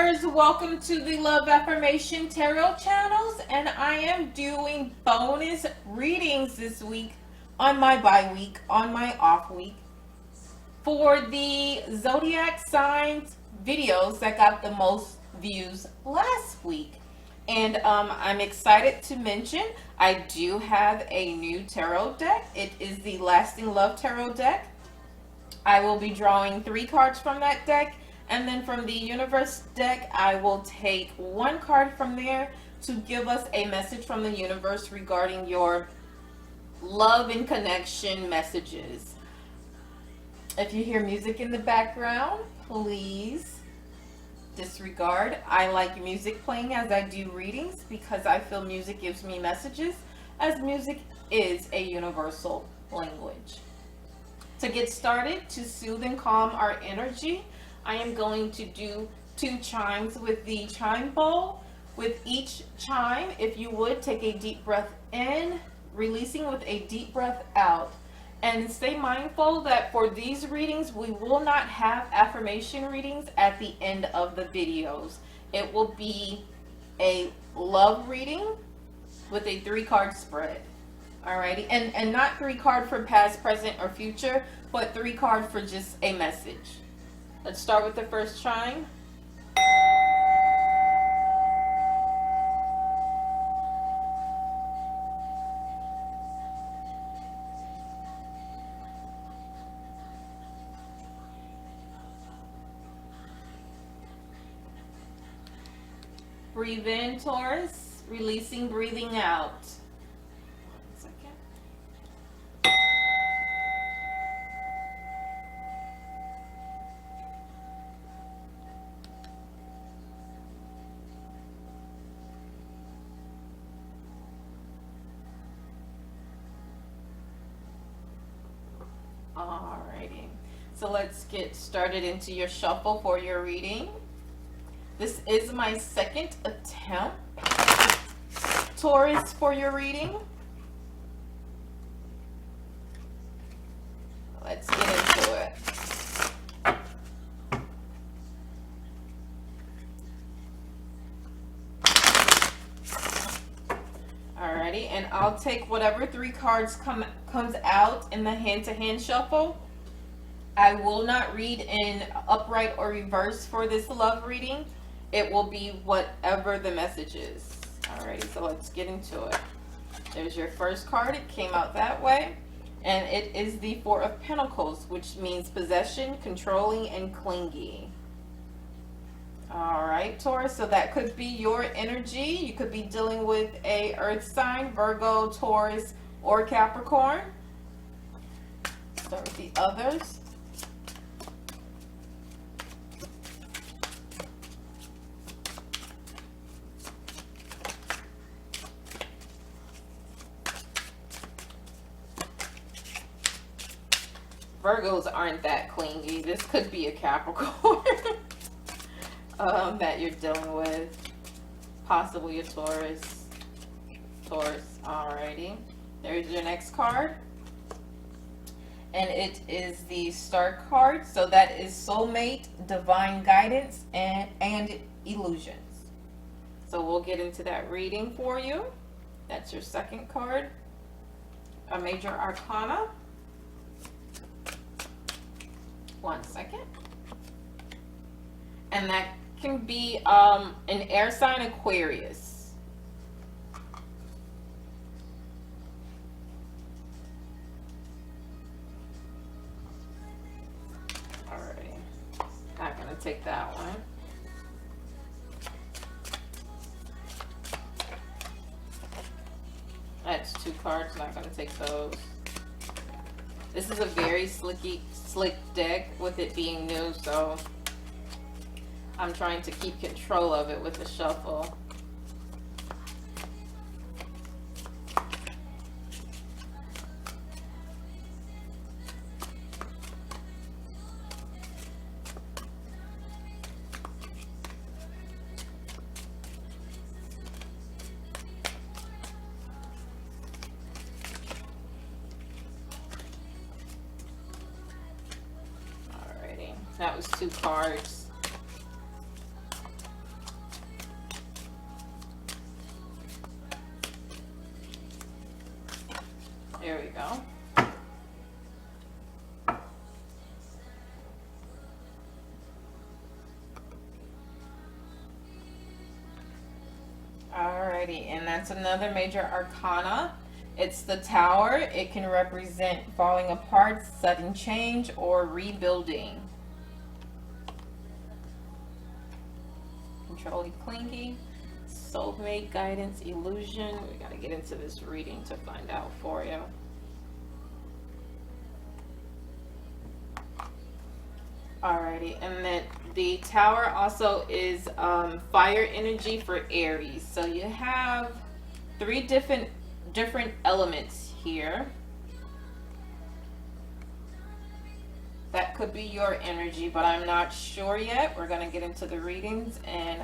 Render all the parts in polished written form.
viewers, welcome to the Love Affirmation Tarot channels, and I am doing bonus readings this week on my bye week, on my off week, for the zodiac signs videos that got the most views last week. And I'm excited to mention I do have a new tarot deck. It is the Lasting Love Tarot deck. I will be drawing 3 cards from that deck, and then from the universe deck I will take 1 card from there to give us a message from the universe regarding your love and connection messages. If you hear music in the background, please disregard. I like music playing as I do readings because I feel music gives me messages, as music is a universal language. To get started, to soothe and calm our energy, I am going to do 2 chimes with the chime bowl. With each chime, if you would, take a deep breath in, releasing with a deep breath out. And stay mindful that for these readings, we will not have affirmation readings at the end of the videos. It will be a love reading with a 3-card spread. Alrighty, and not 3 cards for past, present, or future, but 3 cards for just a message. Let's start with the first chime. Breathe in, Taurus, releasing, breathing out. Alrighty, so let's get started into your shuffle for your reading. This is my 2nd attempt, Taurus, for your reading. Let's get into it. Alrighty, and I'll take whatever 3 cards comes out in the hand-to-hand shuffle. I will not read in upright or reverse for this love reading. It will be whatever the message is. Alrighty, so let's get into it. There's your first card. It came out that way. And it is the 4 of Pentacles, which means possession, controlling, and clingy. Alright, Taurus, so that could be your energy. You could be dealing with a earth sign, Virgo, Taurus, or Capricorn. Start with the others. Virgos aren't that clingy. This could be a Capricorn that you're dealing with. Possibly a Taurus. Alrighty. There's your next card. And it is the Star card. So that is soulmate, divine guidance, and illusions. So we'll get into that reading for you. That's your 2nd card. A major arcana. 1 second. And that can be an air sign, Aquarius. Alrighty. Not gonna take that one. That's 2 cards, not gonna take those. This is a very slick deck with it being new, so I'm trying to keep control of it with the shuffle. That was 2 cards. go. Alrighty, and that's another major arcana. It's the Tower. It can represent falling apart, sudden change, or rebuilding. Controlling, clingy, soulmate, guidance, illusion. We gotta get into this reading to find out for you. Alrighty, and then the Tower also is fire energy for Aries. So you have three different elements here. That could be your energy, but I'm not sure yet. We're gonna get into the readings and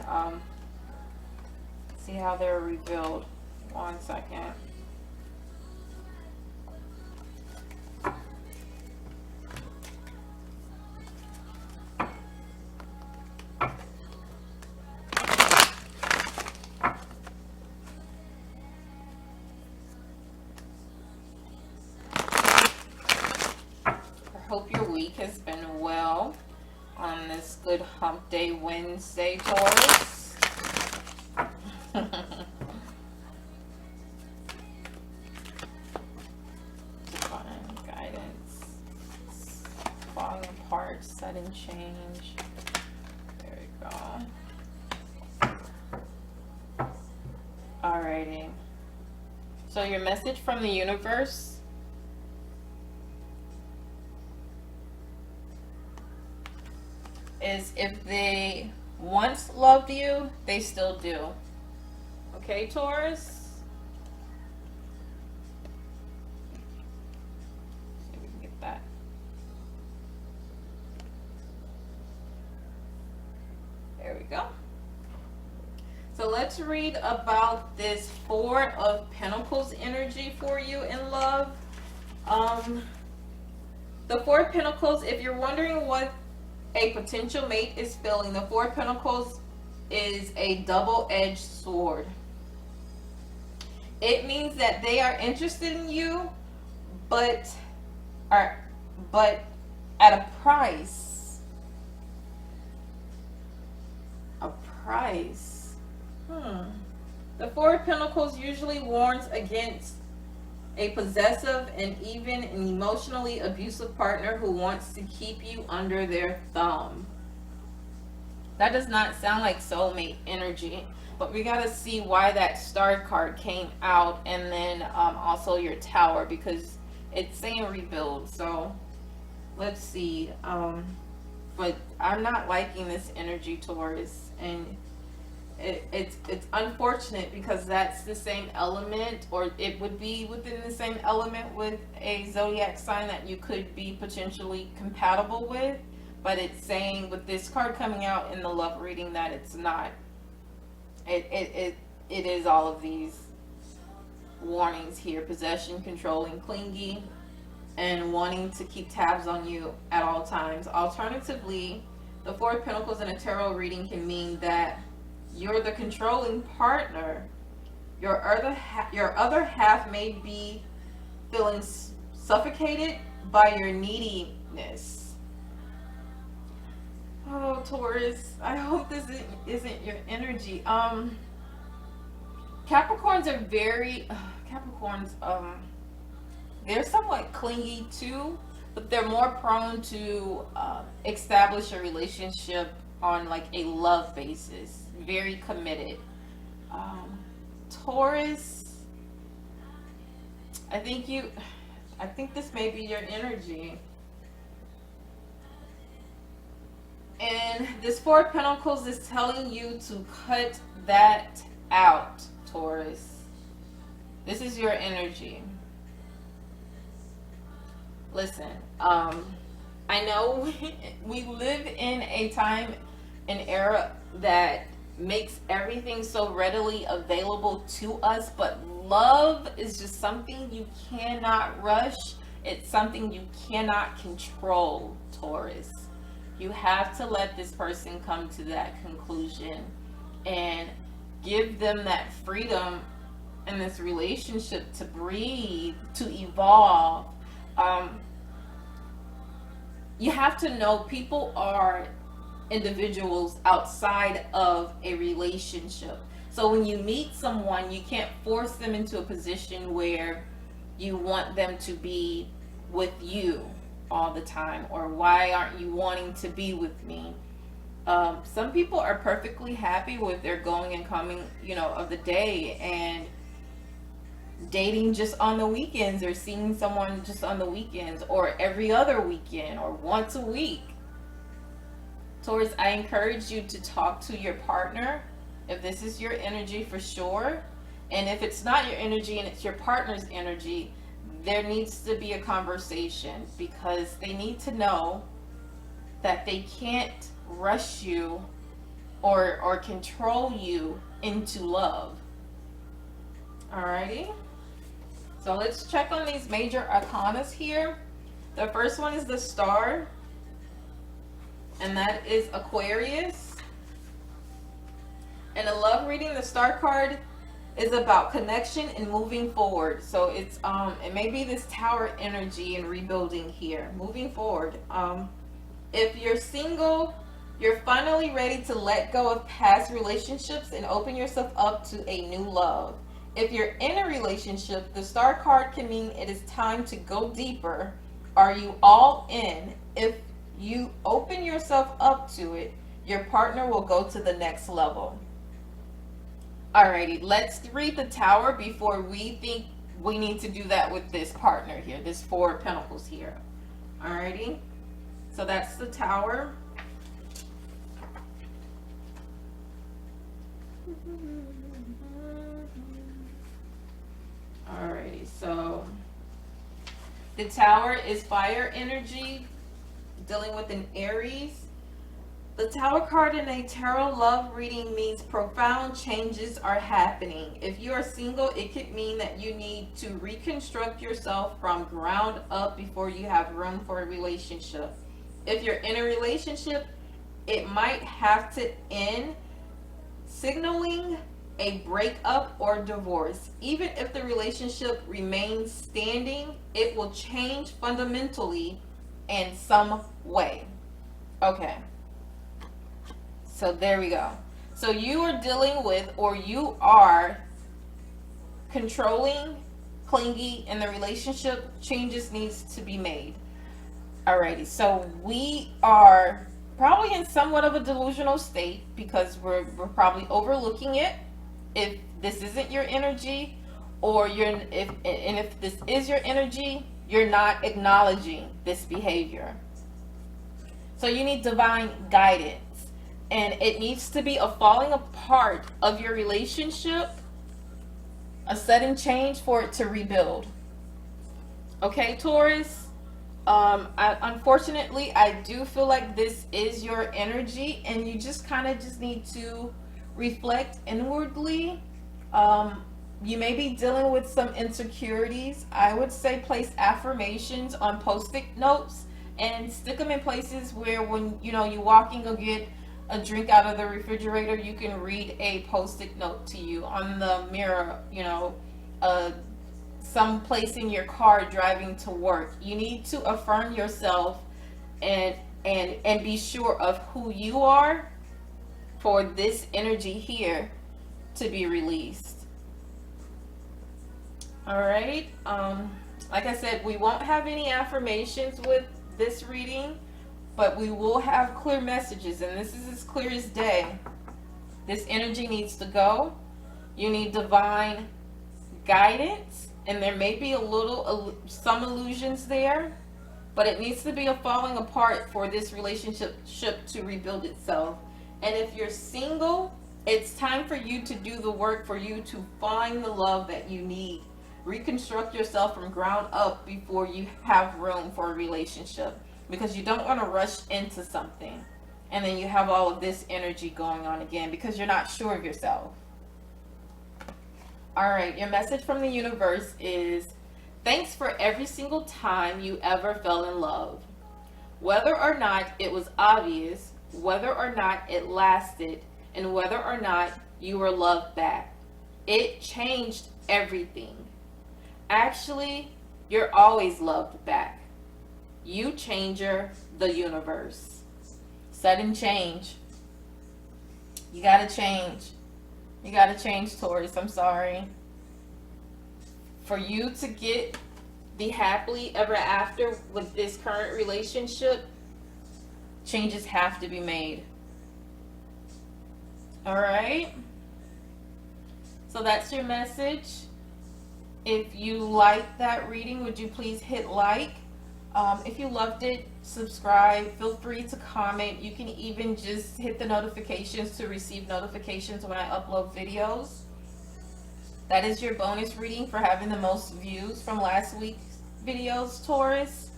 see how they're revealed. 1 second. Hope your week has been well on this good hump day Wednesday, Taurus. Divine guidance, falling apart, sudden change. There we go. Alrighty. So your message from the universe is if they once loved you, they still do. Okay, Taurus? See if we can get that. There we go. So let's read about this Four of Pentacles energy for you in love. The Four of Pentacles, if you're wondering what a potential mate is feeling, the Four of Pentacles is a double-edged sword. It means that they are interested in you, but at a price. A price. The Four of Pentacles usually warns against a possessive and even an emotionally abusive partner who wants to keep you under their thumb. That does not sound like soulmate energy, but we got to see why that star card came out, and then also your Tower, because it's saying rebuild. So let's see. But I'm not liking this energy, Taurus, and it's unfortunate because that's the same element, or it would be within the same element with a zodiac sign that you could be potentially compatible with, but it's saying with this card coming out in the love reading that it's not. It is all of these warnings here: possession, controlling, clingy, and wanting to keep tabs on you at all times. Alternatively, the Four of Pentacles in a tarot reading can mean that you're the controlling partner. Your other half may be feeling suffocated by your neediness. Oh, Taurus, I hope this isn't your energy. Capricorns are they're somewhat clingy too, but they're more prone to establish a relationship on like a love basis. Very committed. Taurus, I think this may be your energy. And this Four of Pentacles is telling you to cut that out, Taurus. This is your energy. Listen, I know we live in a time, an era that makes everything so readily available to us, but love is just something you cannot rush. It's something you cannot control, Taurus. You have to let this person come to that conclusion and give them that freedom in this relationship to breathe, to evolve. Um, you have to know people are individuals outside of a relationship. So when you meet someone, you can't force them into a position where you want them to be with you all the time, or why aren't you wanting to be with me? Some people are perfectly happy with their going and coming, of the day, and dating just on the weekends, or seeing someone just on the weekends, or every other weekend, or once a week. Taurus, I encourage you to talk to your partner if this is your energy, for sure. And if it's not your energy and it's your partner's energy, there needs to be a conversation, because they need to know that they can't rush you or control you into love. Alrighty? So let's check on these major arcanas here. The first one is the Star, and that is Aquarius. In a love reading, the Star card is about connection and moving forward. So it's it may be this Tower energy and rebuilding here, moving forward. If you're single, you're finally ready to let go of past relationships and open yourself up to a new love. If you're in a relationship, the Star card can mean it is time to go deeper. Are you all in? If you open yourself up to it, your partner will go to the next level. Alrighty, let's read the Tower before we think we need to do that with this partner here, this Four of Pentacles here. Alrighty, so that's the Tower. Alrighty, so the Tower is fire energy, dealing with an Aries. The Tower card in a tarot love reading means profound changes are happening. If you are single, it could mean that you need to reconstruct yourself from ground up before you have room for a relationship. If you're in a relationship, it might have to end, signaling a breakup or divorce. Even if the relationship remains standing, it will change fundamentally in some way. Okay. So there we go. So you are dealing with, or you are controlling, clingy, and the relationship changes needs to be made. Alrighty, so we are probably in somewhat of a delusional state, because we're probably overlooking it. If this isn't your energy, or if this is your energy, you're not acknowledging this behavior. So you need divine guidance. And it needs to be a falling apart of your relationship, a sudden change for it to rebuild. Okay, Taurus? Unfortunately, I do feel like this is your energy, and you just kind of just need to reflect inwardly. You may be dealing with some insecurities. I would say place affirmations on post-it notes and stick them in places where when you walk and go get a drink out of the refrigerator, you can read a post-it note to you on the mirror, some place in your car driving to work. You need to affirm yourself and be sure of who you are for this energy here to be released. All right. Like I said, we won't have any affirmations with this reading, but we will have clear messages, and this is as clear as day. This energy needs to go. You need divine guidance, and there may be some illusions there, but it needs to be a falling apart for this relationship to rebuild itself. And if you're single, it's time for you to do the work, for you to find the love that you need. Reconstruct yourself from ground up before you have room for a relationship, because you don't want to rush into something and then you have all of this energy going on again because you're not sure of yourself. All right, your message from the universe is, thanks for every single time you ever fell in love. Whether or not it was obvious, whether or not it lasted, and whether or not you were loved back. It changed everything. Actually, you're always loved back. You changer the universe. Sudden change. You gotta change. You gotta change, Taurus. I'm sorry. For you to get the happily ever after with this current relationship, changes have to be made. All right? So that's your message. If you like that reading, would you please hit like? If you loved it, subscribe. Feel free to comment. You can even just hit the notifications to receive notifications when I upload videos. That is your bonus reading for having the most views from last week's videos, Taurus.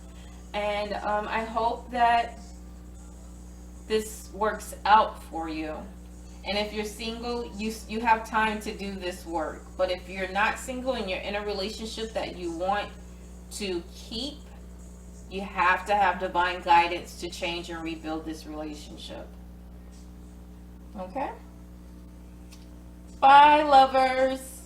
And I hope that this works out for you. And if you're single, you have time to do this work. But if you're not single and you're in a relationship that you want to keep, you have to have divine guidance to change and rebuild this relationship. Okay? Bye, lovers.